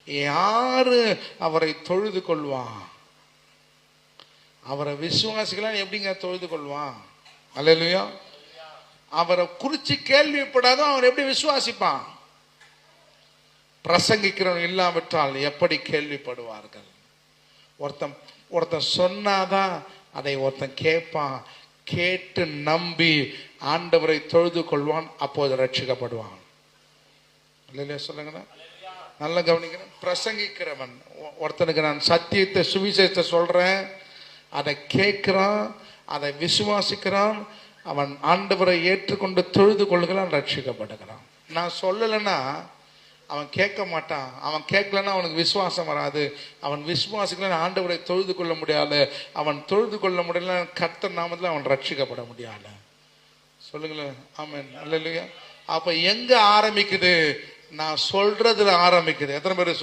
யாரு அவரை தொழுது கொள்வான்? அவரை விசுவாசிக்கலாம் எப்படிங்க தொழுது கொள்வான்? அல்லேலூயா. அவரை குறிச்சு கேள்விப்படாதோ அவன் எப்படி விசுவாசிப்பான்? பிரசங்கிக்கிறவன் இல்லாவிட்டால் எப்படி கேள்விப்படுவார்கள்? ஒருத்தன் சொன்னாதான் அதை ஒருத்தன் கேட்பான். கேட்டு நம்பி ஆண்டவரை தொழுது கொள்வான். அப்போது ரட்சிக்கப்படுவான். இல்லையா? சொல்லுங்க, நல்ல கவனிக்கிறேன். பிரசங்கிக்கிறவன், ஒருத்தனுக்கு நான் சத்தியத்தை சுவிசேஷத்தை சொல்றேன், அதை கேட்கிறான், அதை விசுவாசிக்கிறான், அவன் ஆண்டவரை ஏற்றுக்கொண்டு தொழுது கொள்கிறான், ரட்சிக்கப்படுகிறான். நான் சொல்லலைன்னா அவன் கேட்க மாட்டான். அவன் கேட்கலன்னா அவனுக்கு விசுவாசம் வராது. அவன் விசுவாசிக்கலன்னா ஆண்டவரை தொழுது கொள்ள முடியாது. அவன் தொழுது கொள்ள முடியல, கர்த்தர் நாமத்தில் அவன் ரட்சிக்கப்பட முடியாது. சொல்லுங்களேன், ஆமென், அல்லேலூயா. அப்ப எங்க ஆரம்பிக்குது? நான் சொல்றதுல ஆரம்பிக்குது. எத்தனை பேர்